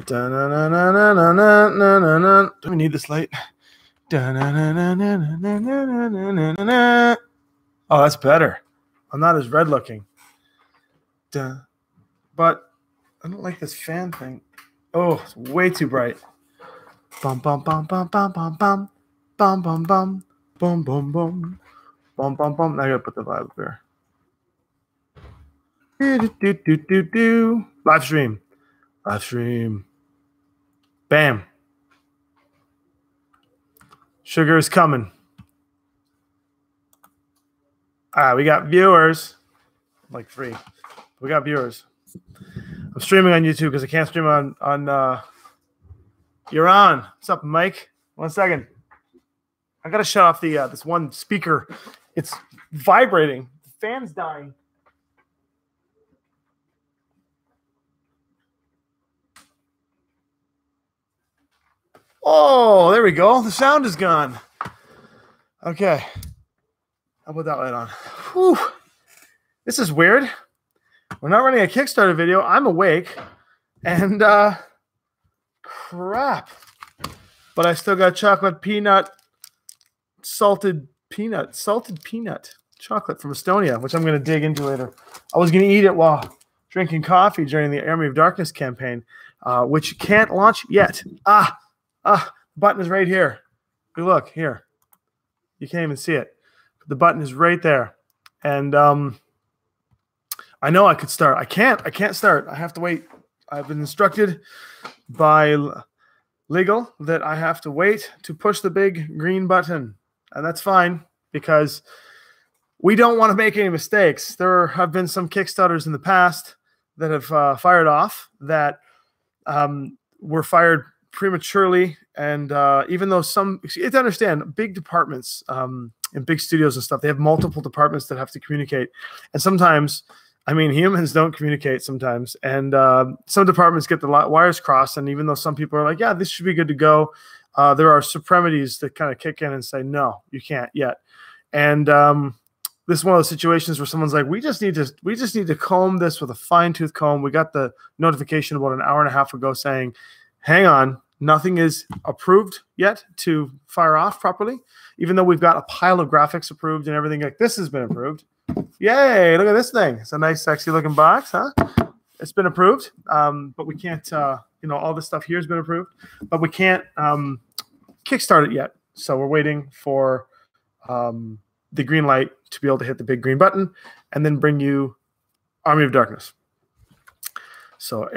Da-na-na-na-na-na-na-na-na. Do we need this light? Oh, that's better. I'm not as red looking. But I don't like this fan thing. Oh, it's way too bright. Bum bum bum bum bum bum bum bum bum bum bum bum bum bum bum bum. Now I gotta put the vibe up here. Live stream. Live stream. Bam. Sugar is coming. We got viewers. Like 3. We got viewers. I'm streaming on YouTube because I can't stream on You're on. What's up, Mike? 1 second. I gotta shut off the this one speaker. It's vibrating. The fan's dying. Oh, there we go. The sound is gone. Okay. How about that light on? Whew. This is weird. We're not running a Kickstarter video. I'm awake. And crap. But I still got chocolate peanut, salted peanut chocolate from Estonia, which I'm going to dig into later. I was going to eat it while drinking coffee during the Army of Darkness campaign, which can't launch yet. The button is right here. Look, here. You can't even see it. The button is right there. And I know I could start. I can't start. I have to wait. I've been instructed by legal that I have to wait to push the big green button. And that's fine because we don't want to make any mistakes. There have been some Kickstarters in the past that have fired off that were fired prematurely. And even though you have to understand, big departments in big studios and stuff, they have multiple departments that have to communicate. And sometimes, I mean, humans don't communicate sometimes. And some departments get the wires crossed. And even though some people are like, yeah, this should be good to go, there are supremacies that kind of kick in and say, no, you can't yet. And this is one of those situations where someone's like, we just need to comb this with a fine-tooth comb. We got the notification about an hour and a half ago saying, hang on, nothing is approved yet to fire off properly, even though we've got a pile of graphics approved and everything like this has been approved. Yay, look at this thing. It's a nice, sexy looking box, huh? It's been approved, but we can't, all this stuff here has been approved, but we can't kickstart it yet. So we're waiting for the green light to be able to hit the big green button and then bring you Army of Darkness. So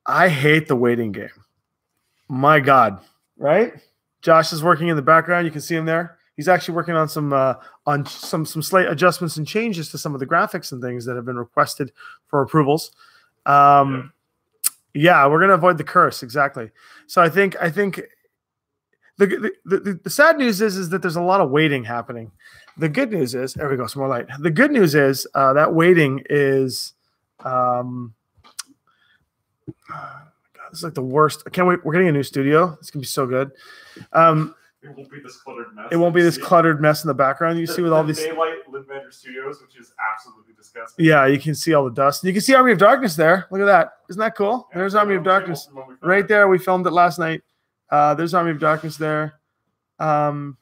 I hate the waiting game. My God, right? Josh is working in the background. You can see him there. He's actually working on some slight adjustments and changes to some of the graphics and things that have been requested for approvals. Yeah, we're gonna avoid the curse, exactly. So I think the sad news is that there's a lot of waiting happening. The good news is, there we go, some more light. The good news is that waiting is God, this is like the worst. I can't wait. We're getting a new studio. It's gonna be so good. It won't be this cluttered mess. It won't be this cluttered mess in the background. You see with all these Daylight Lidmander Studios, which is absolutely disgusting. Yeah, you can see all the dust. You can see Army of Darkness there. Look at that. Isn't that cool? Yeah, there's Army of Darkness right there. We filmed it last night. There's Army of Darkness there. And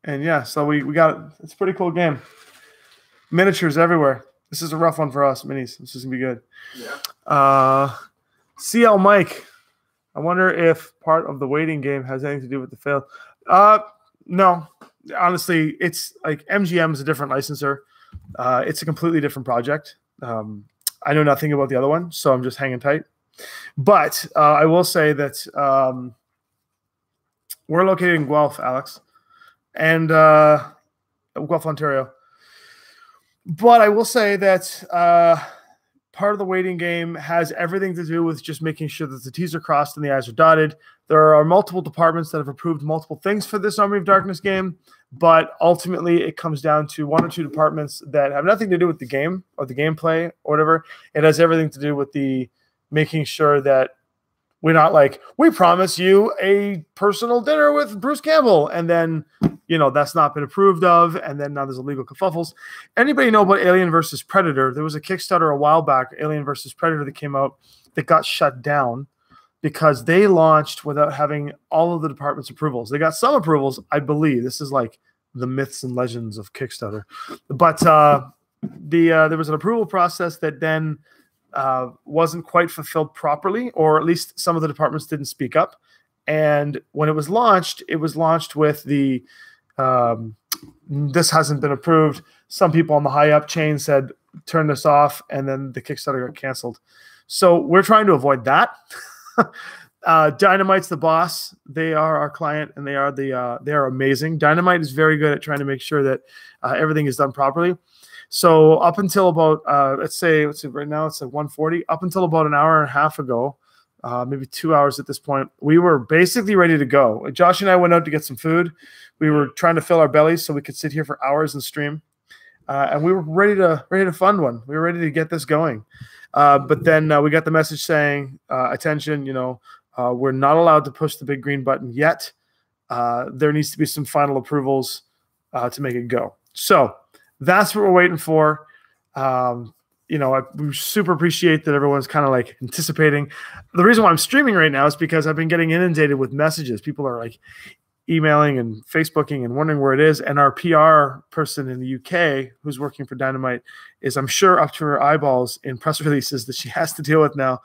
yeah, so we got it's a pretty cool game. Miniatures everywhere. This is a rough one for us, minis. This is gonna be good. Yeah. CL Mike. I wonder if part of the waiting game has anything to do with the fail. No, honestly, it's like MGM is a different licensor. It's a completely different project. I know nothing about the other one, so I'm just hanging tight. But I will say that we're located in Guelph, Alex, and Guelph, Ontario. But I will say that part of the waiting game has everything to do with just making sure that the T's are crossed and the I's are dotted. There are multiple departments that have approved multiple things for this Army of Darkness game, but ultimately it comes down to 1 or 2 departments that have nothing to do with the game or the gameplay or whatever. It has everything to do with the making sure that We're not like, we promise you a personal dinner with Bruce Campbell. And then, you know, that's not been approved of. And then now there's a legal kerfuffles. Anybody know about Alien versus Predator? There was a Kickstarter a while back, Alien versus Predator, that came out that got shut down because they launched without having all of the department's approvals. They got some approvals, I believe. This is like the myths and legends of Kickstarter. But there was an approval process that then wasn't quite fulfilled properly, or at least some of the departments didn't speak up. And when it was launched with the this hasn't been approved. Some people on the high up chain said, turn this off, and then the Kickstarter got canceled. So we're trying to avoid that. Dynamite's the boss. They are our client, and they are amazing. Dynamite is very good at trying to make sure that everything is done properly. So up until about, let's say right now it's at 1:40. Up until about an hour and a half ago, maybe 2 hours at this point, we were basically ready to go. Josh and I went out to get some food. We were trying to fill our bellies so we could sit here for hours and stream. And we were ready to fund one. We were ready to get this going. But then we got the message saying, attention, we're not allowed to push the big green button yet. There needs to be some final approvals to make it go. So that's what we're waiting for. We super appreciate that everyone's kind of like anticipating. The reason why I'm streaming right now is because I've been getting inundated with messages. People are like emailing and Facebooking and wondering where it is. And our PR person in the UK who's working for Dynamite is, I'm sure, up to her eyeballs in press releases that she has to deal with now.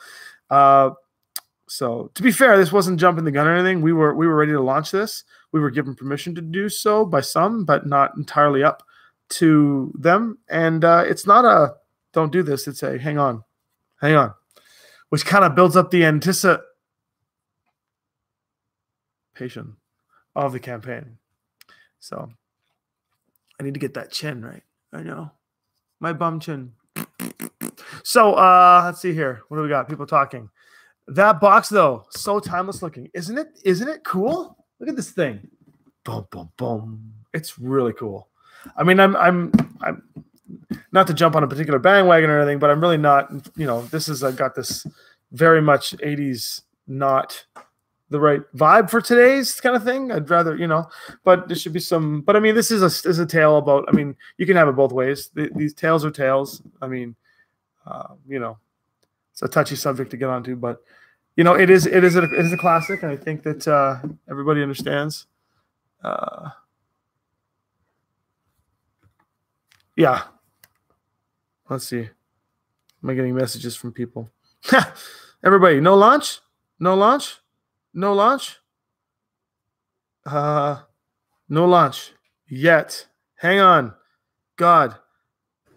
So to be fair, this wasn't jumping the gun or anything. We were ready to launch this. We were given permission to do so by some, but not entirely up to them. And it's not a don't do this. It's a hang on, which kind of builds up the anticipation of the campaign. So I need to get that chin right. I know. My bum chin. So let's see here. What do we got? People talking. That box though, so timeless looking. Isn't it cool? Look at this thing. Boom, boom, boom. It's really cool. I mean, I'm not to jump on a particular bandwagon or anything, but I'm really not, this is, I got this very much 80s, not the right vibe for today's kind of thing. I'd rather, but there should be some, but I mean, this is a tale about, I mean, you can have it both ways. These tales are tales. I mean, it's a touchy subject to get onto, but it is a classic. And I think that everybody understands. Yeah. Let's see. Am I getting messages from people? Everybody, no launch? No launch? No launch? No launch yet. Hang on. God.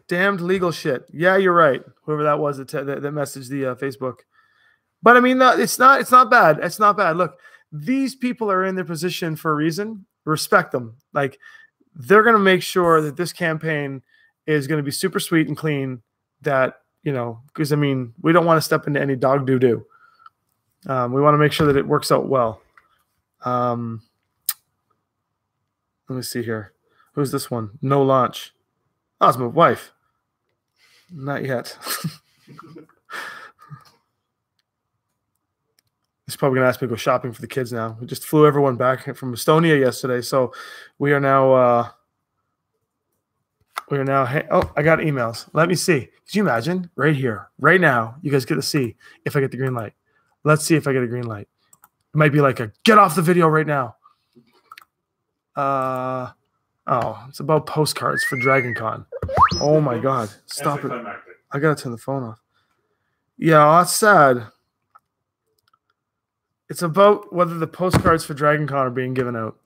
Damned legal shit. Yeah, you're right. Whoever that was that messaged the Facebook. But I mean, it's not bad. It's not bad. Look, these people are in their position for a reason. Respect them. Like, they're going to make sure that this campaign is going to be super sweet and clean, that, because I mean, we don't want to step into any dog doo-doo. We want to make sure that it works out well. Let me see here. Who's this one? No launch. Oh, it's my wife. Not yet. He's probably going to ask me to go shopping for the kids now. We just flew everyone back from Estonia yesterday, so we are now oh, I got emails. Let me see. Could you imagine? Right here, right now, you guys get to see if I get the green light. Let's see if I get a green light. It might be like a get off the video right now. Oh, it's about postcards for Dragon Con. Oh my God. Stop it. I got to turn the phone off. Yeah, that's sad. It's about whether the postcards for Dragon Con are being given out.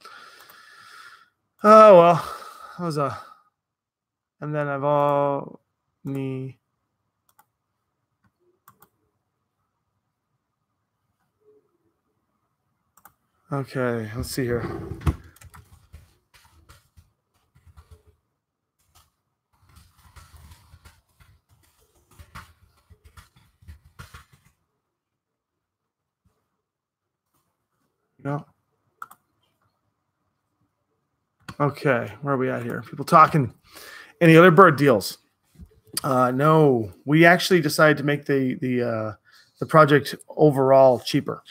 Oh, well. That was a... And then I've all me. Okay, let's see here. No. Okay, where are we at here? People talking. Any other bird deals? No, we actually decided to make the the project overall cheaper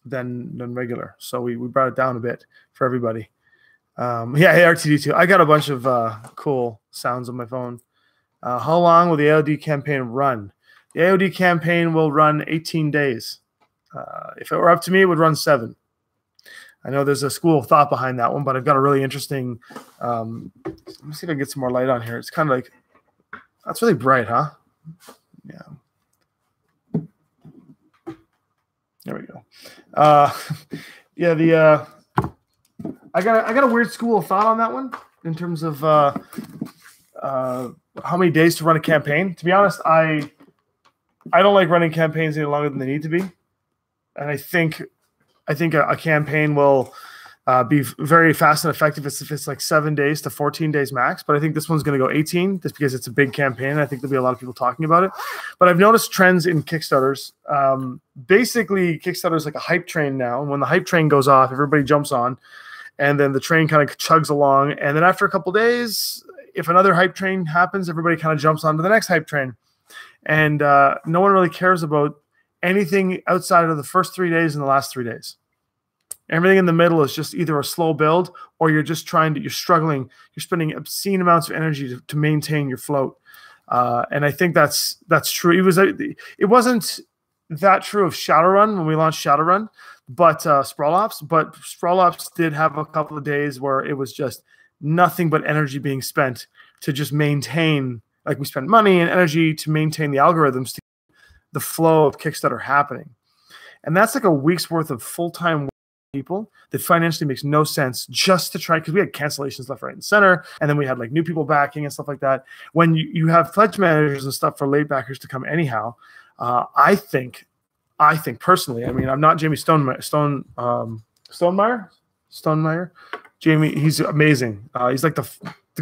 than regular. So we brought it down a bit for everybody. Yeah, hey, RTD2. I got a bunch of cool sounds on my phone. How long will the AOD campaign run? The AOD campaign will run 18 days. If it were up to me, it would run 7. I know there's a school of thought behind that one, but I've got a really interesting. Let me see if I can get some more light on here. It's kind of like, that's really bright, huh? Yeah. There we go. Yeah, I got a weird school of thought on that one in terms of how many days to run a campaign. To be honest, I don't like running campaigns any longer than they need to be, and I think a campaign will be very fast and effective if it's like 7 days to 14 days max. But I think this one's going to go 18 just because it's a big campaign. I think there'll be a lot of people talking about it. But I've noticed trends in Kickstarters. Basically, Kickstarter is like a hype train now. And when the hype train goes off, everybody jumps on. And then the train kind of chugs along. And then after a couple days, if another hype train happens, everybody kind of jumps onto the next hype train. And no one really cares about anything outside of the first 3 days and the last 3 days. Everything in the middle is just either a slow build or you're just you're struggling. You're spending obscene amounts of energy to maintain your float. And I think that's true. It wasn't that true of Shadowrun when we launched Shadowrun, but Sprawl Ops. But Sprawl Ops did have a couple of days where it was just nothing but energy being spent to just maintain. Like we spent money and energy to maintain the algorithms to keep the flow of Kickstarter happening. And that's like a week's worth of full-time people that financially makes no sense just to try, because we had cancellations left, right, and center, and then we had like new people backing and stuff like that. When you have pledge managers and stuff for late backers to come anyhow, I think personally, I mean, I'm not Jamie Stonemeyer. Jamie, he's amazing. He's like the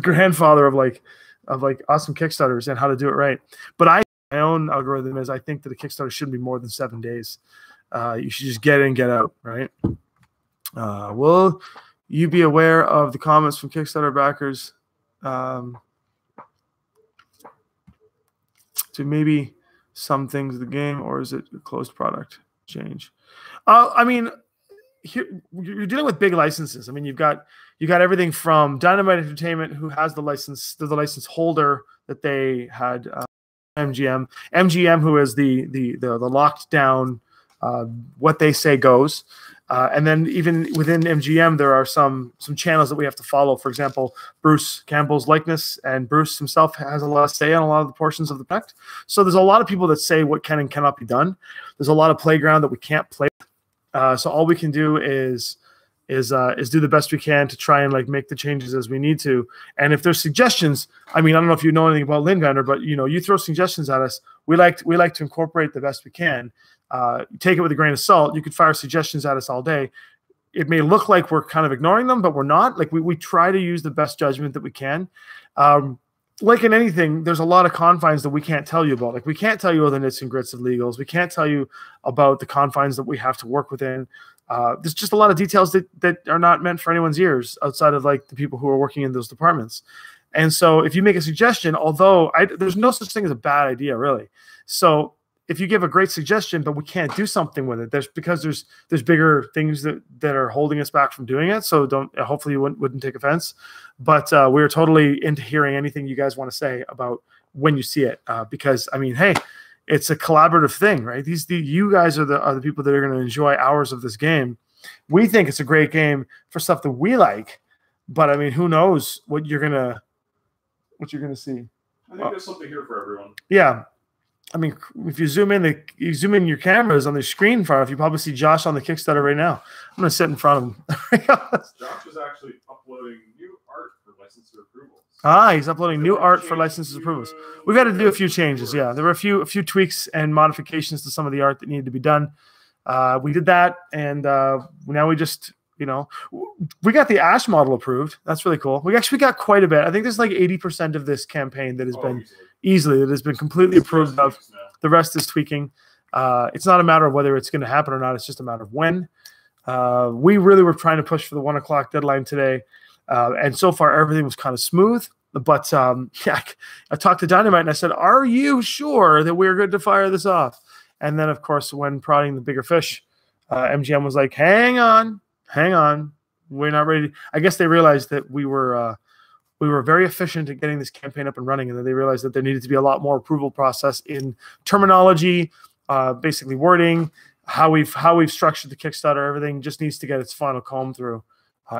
grandfather of like awesome Kickstarters and how to do it right. But my own algorithm is I think that a Kickstarter shouldn't be more than 7 days. You should just get in, get out, right? Will you be aware of the comments from Kickstarter backers to maybe some things of the game, or is it a closed product change? I mean, here you're dealing with big licenses. I mean, you've got everything from Dynamite Entertainment, who has the license, the license holder that they had, MGM, who is the locked down, what they say goes. And then even within MGM, there are some channels that we have to follow. For example, Bruce Campbell's likeness, and Bruce himself has a lot of say on a lot of the portions of the project. So there's a lot of people that say what can and cannot be done. There's a lot of playground that we can't play. So all we can do is do the best we can to try and like make the changes as we need to. And if there's suggestions, I mean, I don't know if you know anything about Lingunner, but you throw suggestions at us. We like to incorporate the best we can. Take it with a grain of salt. You could fire suggestions at us all day. It may look like we're kind of ignoring them, but we're not. Like we try to use the best judgment that we can. Like in anything, there's a lot of confines that we can't tell you about. Like we can't tell you all the nits and grits of legals. We can't tell you about the confines that we have to work within. There's just a lot of details that are not meant for anyone's ears outside of like the people who are working in those departments. And so if you make a suggestion, although there's no such thing as a bad idea, really. So if you give a great suggestion, but we can't do something with it, there's bigger things that are holding us back from doing it. So hopefully you wouldn't take offense, but we're totally into hearing anything you guys want to say about when you see it, because I mean, hey, it's a collaborative thing, right? You guys are the people that are going to enjoy hours of this game. We think it's a great game for stuff that we like, but I mean, who knows what you're gonna see? I think there's something here for everyone. Yeah. I mean, if you zoom in your cameras on the screen far enough, you probably see Josh on the Kickstarter right now. I'm going to sit in front of him. Josh is actually uploading new art for licensor approvals. He's uploading new art for licensor approvals. We've got to do a few changes. Yeah, there were a few tweaks and modifications to some of the art that needed to be done. We did that, and now we just, we got the Ash model approved. That's really cool. We actually got quite a bit. I think there's like 80% of this campaign that has been easily completely approved of. The rest is tweaking. It's not a matter of whether it's going to happen or not. It's just a matter of when. We really were trying to push for the 1 o'clock deadline today. And so far, everything was kind of smooth. But yeah, I talked to Dynamite and I said, "Are you sure that we're good to fire this off?" And then, of course, when prodding the bigger fish, MGM was like, hang on, we're not ready. I guess they realized that we were very efficient at getting this campaign up and running, and then they realized that there needed to be a lot more approval process in terminology, basically wording, how we've structured the Kickstarter. Everything just needs to get its final comb through.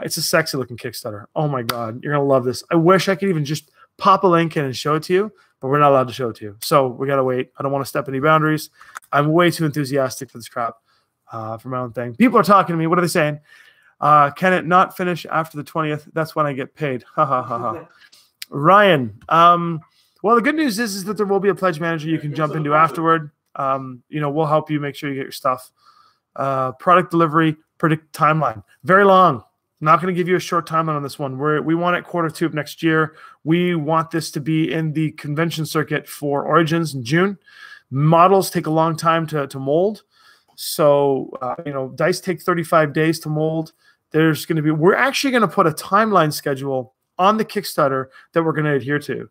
It's a sexy looking Kickstarter. Oh my God, you're gonna love this. I wish I could even just pop a link in and show it to you, but we're not allowed to show it to you. So we gotta wait. I don't want to step any boundaries. I'm way too enthusiastic for this crap, for my own thing. People are talking to me. What are they saying? Can it not finish after the 20th? That's when I get paid. Ha ha ha ha. Ryan. Well, the good news is that there will be a pledge manager you can jump into afterward. We'll help you make sure you get your stuff. Product delivery, predict timeline. Very long. Not going to give you a short timeline on this one. We want it Q2 of next year. We want this to be in the convention circuit for Origins in June. Models take a long time to mold. So, dice take 35 days to mold. We're actually going to put a timeline schedule on the Kickstarter that we're going to adhere to.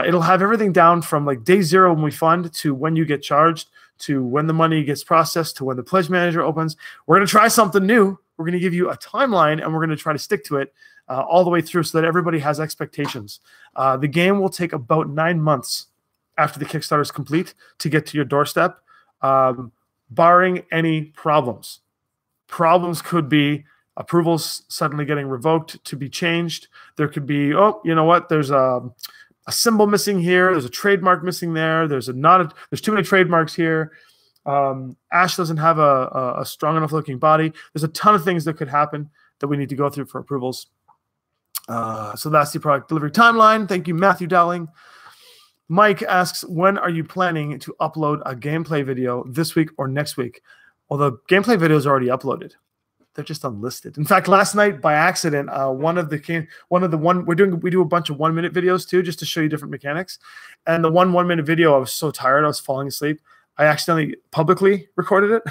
It'll have everything down from like day 0 when we fund to when you get charged to when the money gets processed to when the pledge manager opens. We're going to try something new. We're going to give you a timeline and we're going to try to stick to it all the way through so that everybody has expectations. The game will take about 9 months after the Kickstarter is complete to get to your doorstep, barring any problems. Problems could be approvals suddenly getting revoked to be changed. There could be, there's a symbol missing here. There's a trademark missing there. There's too many trademarks here. Ash doesn't have a strong enough looking body. There's a ton of things that could happen that we need to go through for approvals. So that's the product delivery timeline. Thank you, Matthew Dowling. Mike asks, when are you planning to upload a gameplay video, this week or next week? Well, the gameplay video is already uploaded. They're just unlisted. In fact, last night by accident, we do a bunch of 1 minute videos too, just to show you different mechanics. And the 1 minute video, I was so tired, I was falling asleep. I accidentally publicly recorded it.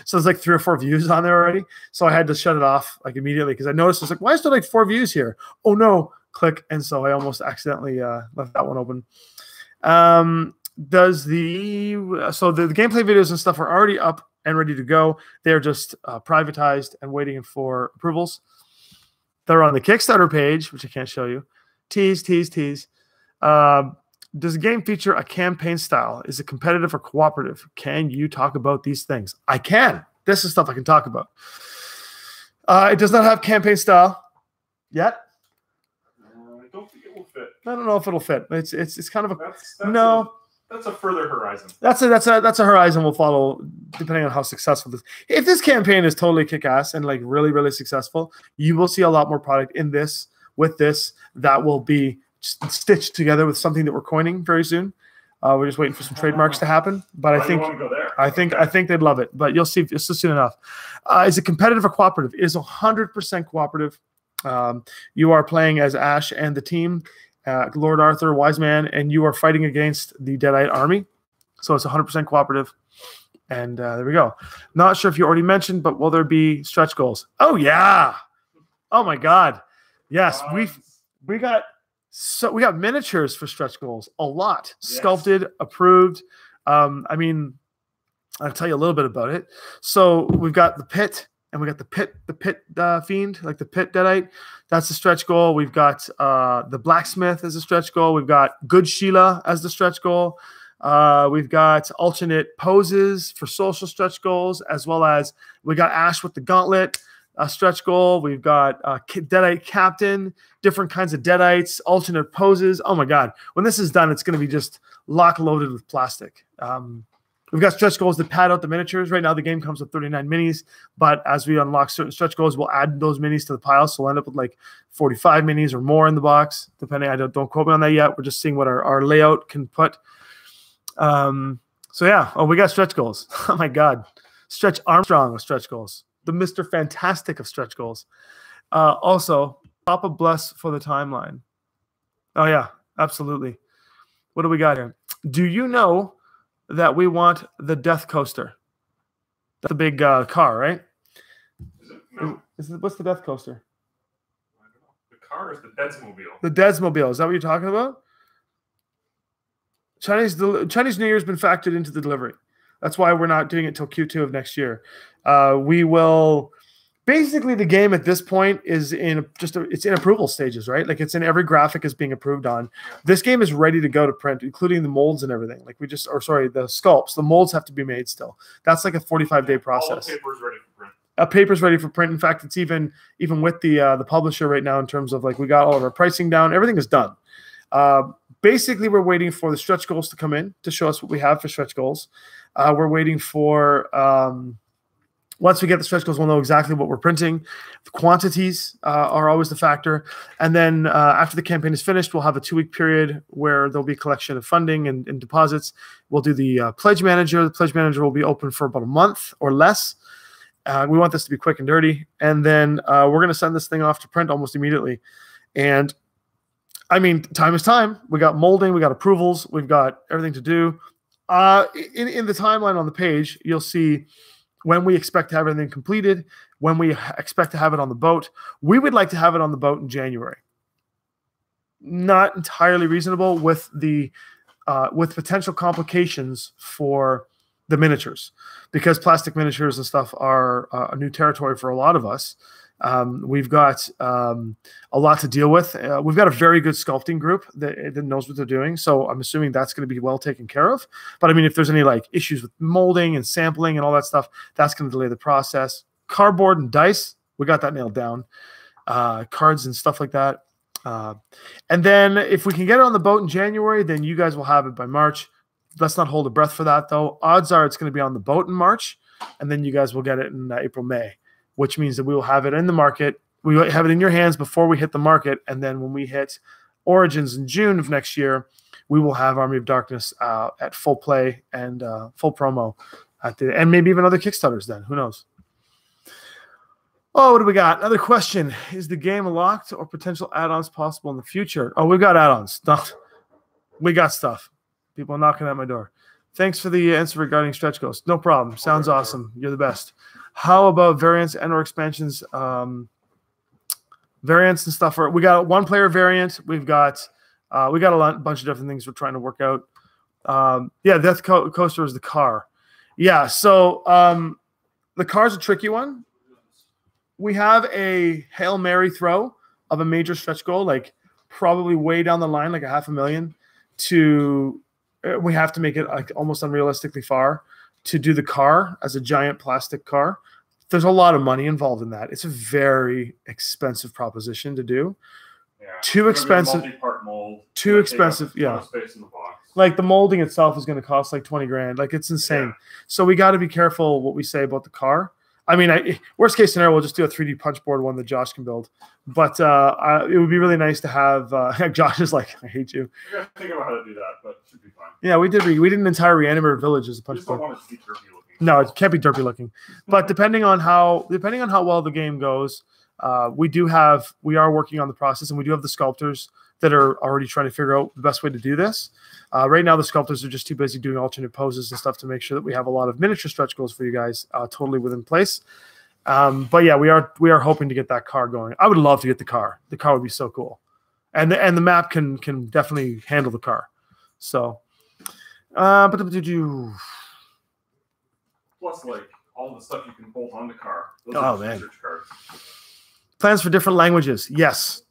So there's like 3 or 4 views on there already. So I had to shut it off like immediately because I noticed I was like, why is there like 4 views here? Oh no, click. And so I almost accidentally left that one open. So the gameplay videos and stuff are already up and ready to go. They're just privatized and waiting for approvals. They're on the Kickstarter page, which I can't show you. Tease. Does the game feature a campaign style? Is it competitive or cooperative? Can you talk about these things? I can. This is stuff I can talk about. It does not have campaign style yet. I don't think it will fit. I don't know if it'll fit. It's kind of a That's a further horizon. That's a horizon we'll follow depending on how successful this. If this campaign is totally kick-ass and like really, really successful, you will see a lot more product in this that will be stitched together with something that we're coining very soon. We're just waiting for some trademarks to happen, but I think they'd love it. But you'll see soon enough. Is it competitive or cooperative? It is 100% cooperative. You are playing as Ash and the team. Lord Arthur, Wise Man, and you are fighting against the Deadite army. So it's 100% cooperative. And there we go. Not sure if you already mentioned, but will there be stretch goals? Oh, yeah. Oh, my God. Yes, we got miniatures for stretch goals. A lot. Yes. Sculpted, approved. I'll tell you a little bit about it. So we've got the pit. And we got the pit fiend, like the pit Deadite. That's the stretch goal. We've got the blacksmith as a stretch goal. We've got good Sheila as the stretch goal. We've got alternate poses for social stretch goals, as well as we got Ash with the gauntlet stretch goal. We've got Deadite captain, different kinds of Deadites, alternate poses. Oh my God. When this is done, it's going to be just lock loaded with plastic. We've got stretch goals that pad out the miniatures. Right now, the game comes with 39 minis, but as we unlock certain stretch goals, we'll add those minis to the pile. So we'll end up with like 45 minis or more in the box, depending. Don't quote me on that yet. We're just seeing what our layout can put. So yeah. Oh, we got stretch goals. Oh my God. Stretch Armstrong of stretch goals. The Mr. Fantastic of stretch goals. Also, Papa bless for the timeline. Oh yeah, absolutely. What do we got here? Do you know that we want the Death Coaster? That's the big car, right? Is it? No. What's the Death Coaster? I don't know. The car is the Deadsmobile. The Deadsmobile. Is that what you're talking about? Chinese New Year's been factored into the delivery. That's why we're not doing it till Q2 of next year. We will. Basically, the game at this point is it's in approval stages, right? Like it's in every graphic is being approved on. This game is ready to go to print, including the molds and everything. Like the sculpts. The molds have to be made still. That's like a 45-day process. All the paper's ready for print. Paper's ready for print. In fact, it's even with the publisher right now in terms of like we got all of our pricing down. Everything is done. Basically, we're waiting for the stretch goals to come in to show us what we have for stretch goals. We're waiting for. Once we get the stretch goals, we'll know exactly what we're printing. The quantities are always the factor. And then after the campaign is finished, we'll have a 2-week period where there'll be a collection of funding and deposits. We'll do the pledge manager. The pledge manager will be open for about a month or less. We want this to be quick and dirty. And then we're going to send this thing off to print almost immediately. And I mean, time is time. We got molding. We got approvals. We've got everything to do. In the timeline on the page, you'll see when we expect to have everything completed, when we expect to have it on the boat. We would like to have it on the boat in January. Not entirely reasonable with potential complications for the miniatures, because plastic miniatures and stuff are a new territory for a lot of us. We've got a lot to deal with. We've got a very good sculpting group that knows what they're doing. So I'm assuming that's going to be well taken care of. But I mean, if there's any like issues with molding and sampling and all that stuff, that's going to delay the process. Cardboard and dice, we got that nailed down. Cards and stuff like that. And then if we can get it on the boat in January, then you guys will have it by March. Let's not hold a breath for that, though. Odds are it's going to be on the boat in March, and then you guys will get it in April, May, which means that we will have it in the market. We will have it in your hands before we hit the market, and then when we hit Origins in June of next year, we will have Army of Darkness at full play and full promo and maybe even other Kickstarters then. Who knows? Oh, what do we got? Another question. Is the game locked or potential add-ons possible in the future? Oh, we've got add-ons. We got stuff. People knocking at my door. Thanks for the answer regarding stretch goals. No problem. Sounds awesome. You're the best. How about variants and/or expansions? Variants and stuff. We got a one-player variant. We got a bunch of different things we're trying to work out. Yeah, Death Coaster is the car. Yeah, so the car's a tricky one. We have a Hail Mary throw of a major stretch goal, like probably way down the line, like $500,000 to. We have to make it like almost unrealistically far to do the car as a giant plastic car. There's a lot of money involved in that. It's a very expensive proposition to do. Yeah. Too expensive. Multi-part mold. Too expensive. Yeah. Space in the box. Like the molding itself is going to cost like 20 grand. Like it's insane. Yeah. So we got to be careful what we say about the car. I mean, worst case scenario, we'll just do a 3D punch board one that Josh can build. But it would be really nice to have. Josh is like, I hate you. I gotta think about how to do that, but it should be fine. Yeah, we did an entire Reanimator village as a punch board. Don't want it to be derpy looking. No, it can't be derpy looking. But depending on how well the game goes, we are working on the process, and we do have the sculptors that are already trying to figure out the best way to do this. Right now, the sculptors are just too busy doing alternate poses and stuff to make sure that we have a lot of miniature stretch goals for you guys totally within place. But yeah, we are hoping to get that car going. I would love to get the car. The car would be so cool, and the map can definitely handle the car. So, plus like all the stuff you can bolt on the car. Those are man, cards. Plans for different languages. Yes.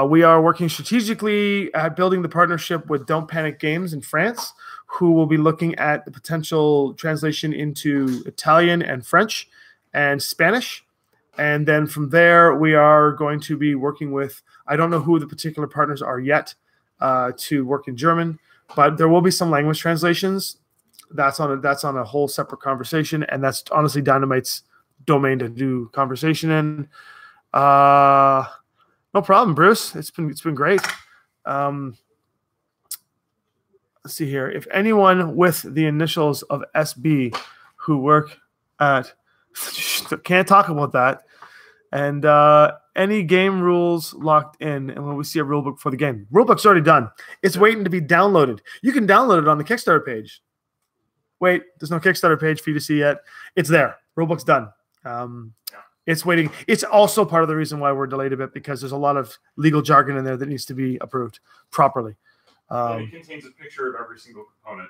We are working strategically at building the partnership with Don't Panic Games in France, who will be looking at the potential translation into Italian and French and Spanish. And then from there, we are going to be working with, I don't know who the particular partners are yet to work in German, but there will be some language translations. That's on a whole separate conversation. And that's honestly Dynamite's domain to do conversation in. No problem, Bruce. It's been great. Let's see here. If anyone with the initials of SB who work at can't talk about that. And any game rules locked in, and when we see a rule book for the game. Rulebook's already done. It's waiting to be downloaded. You can download it on the Kickstarter page. Wait, there's no Kickstarter page for you to see yet. It's there. Rulebook's done. It's waiting. It's also part of the reason why we're delayed a bit, because there's a lot of legal jargon in there that needs to be approved properly. It contains a picture of every single component.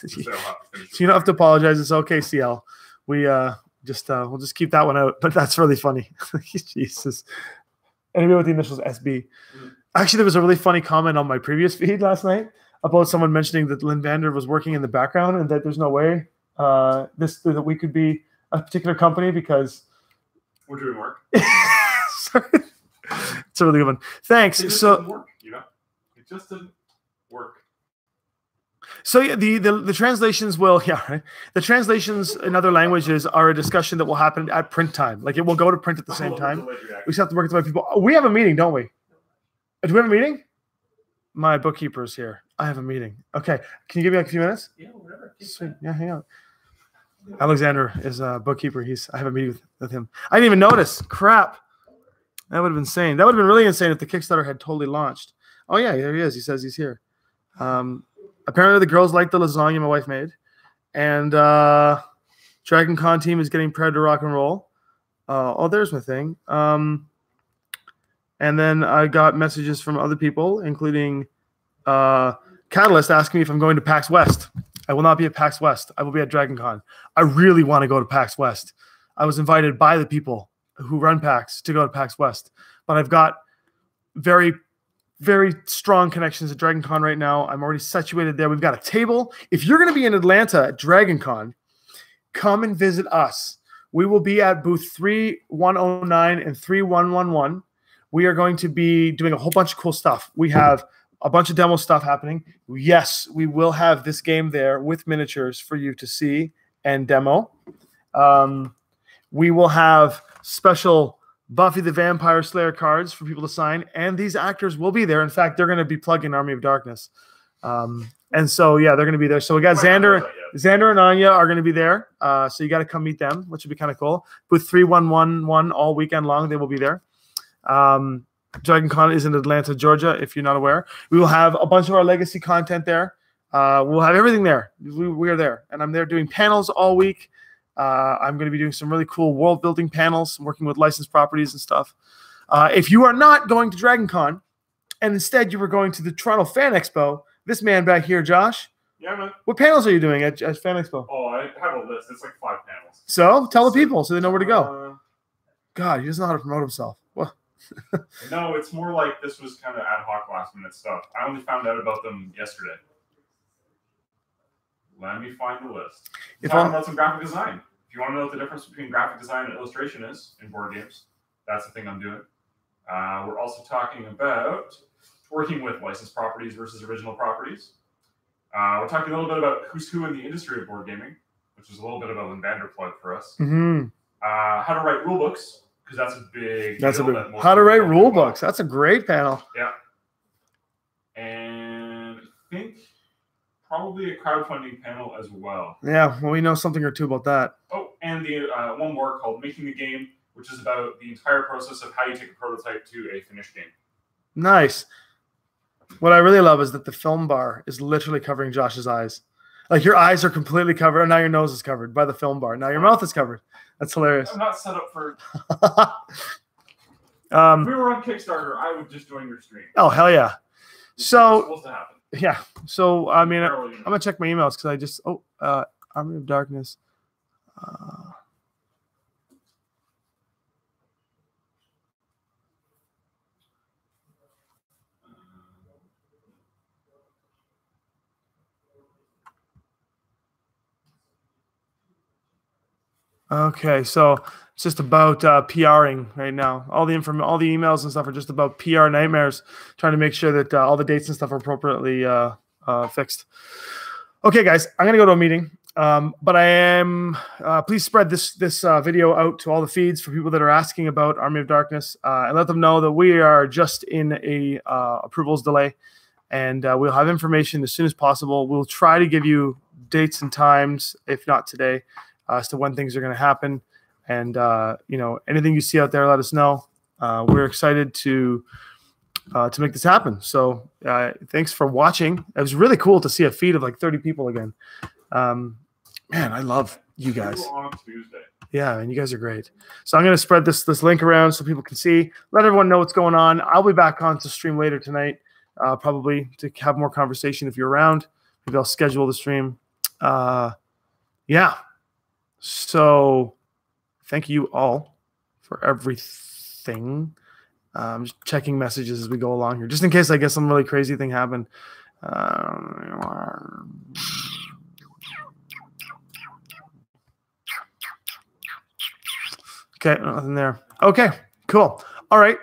So they'll have to finish So you don't have to apologize. It's okay, CL. We we'll just keep that one out. But that's really funny. Jesus. Anybody with the initials SB. Actually, there was a really funny comment on my previous feed last night about someone mentioning that Lynn Vander was working in the background and that there's no way that we could be a particular company because We're doing work. Sorry. It's a really good one. Thanks. It just So doesn't work, you know? It just doesn't work. So yeah, the translations will right. The translations in other languages are a discussion that will happen at print time. Like it will go to print at the same time. We just have to work with my people. We have a meeting, don't we? Do we have a meeting? My bookkeeper's here. I have a meeting. Okay. Can you give me like a few minutes? Yeah, whatever. Sweet. Yeah, hang on. Alexander is a bookkeeper. I have a meeting with him. I didn't even notice. Crap. That would have been insane. That would have been really insane if the Kickstarter had totally launched. Oh yeah, there he is. He says he's here. Apparently the girls like the lasagna my wife made. And Dragon Con team is getting prepared to rock and roll. Oh, there's my thing. And then I got messages from other people, including Catalyst asking me if I'm going to PAX West. I will not be at PAX West. I will be at Dragon Con. I really want to go to PAX West. I was invited by the people who run PAX to go to PAX West. But I've got very, very strong connections at Dragon Con right now. I'm already situated there. We've got a table. If you're going to be in Atlanta at Dragon Con, come and visit us. We will be at booth 3109 and 3111. We are going to be doing a whole bunch of cool stuff. We have a bunch of demo stuff happening. Yes, we will have this game there with miniatures for you to see and demo. We will have special Buffy the Vampire Slayer cards for people to sign, and these actors will be there. In fact, they're going to be plugged in Army of Darkness. And so, yeah, they're going to be there. So we got Xander and Anya are going to be there. So you got to come meet them, which would be kind of cool. Booth 3111 all weekend long, they will be there. Dragon Con is in Atlanta, Georgia, if you're not aware. We will have a bunch of our legacy content there. We'll have everything there. We are there. And I'm there doing panels all week. I'm going to be doing some really cool world building panels, working with licensed properties and stuff. If you are not going to Dragon Con and instead you were going to the Toronto Fan Expo, this man back here, Josh. Yeah, man. What panels are you doing at Fan Expo? Oh, I have a list. It's like 5 panels. So tell the people so they know where to go. God, he doesn't know how to promote himself. Well, no, it's more like this was kind of ad hoc last minute stuff. I only found out about them yesterday. Let me find the list. Talking about some graphic design. If you want to know what the difference between graphic design and illustration is in board games, that's the thing I'm doing. We're also talking about working with licensed properties versus original properties. We're talking a little bit about who's who in the industry of board gaming, which is a little bit of a Lynn Vander plug for us. Mm-hmm. How to write rule books, because that's a big deal. How to write rule books. That's a great panel. Yeah. And I think probably a crowdfunding panel as well. Yeah, well, we know something or two about that. Oh, and the one more called Making the Game, which is about the entire process of how you take a prototype to a finished game. Nice. What I really love is that the film bar is literally covering Josh's eyes. Like your eyes are completely covered, and now your nose is covered by the film bar. Now your mouth is covered. That's hilarious. I'm not set up for... if we were on Kickstarter, I would just join your stream. Oh, hell yeah. So, supposed to happen. Yeah. So, I mean, I'm going to check my emails because I just... Army of Darkness. Okay, so it's just about PRing right now. All the emails and stuff are just about PR nightmares, trying to make sure that all the dates and stuff are appropriately fixed. Okay, guys, I'm gonna go to a meeting, but I am. Please spread this video out to all the feeds for people that are asking about Army of Darkness, and let them know that we are just in a approvals delay, and we'll have information as soon as possible. We'll try to give you dates and times, if not today, as to when things are going to happen. And, anything you see out there, let us know. We're excited to make this happen. So thanks for watching. It was really cool to see a feed of like 30 people again. Man, I love you guys. On Tuesday. Yeah, and you guys are great. So I'm going to spread this link around so people can see. Let everyone know what's going on. I'll be back on to stream later tonight, probably to have more conversation if you're around. Maybe I'll schedule the stream. Yeah. So thank you all for everything. Just checking messages as we go along here, just in case I guess some really crazy thing happened. Okay, nothing there. Okay, cool. All right.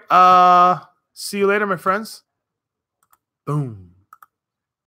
See you later, my friends. Boom.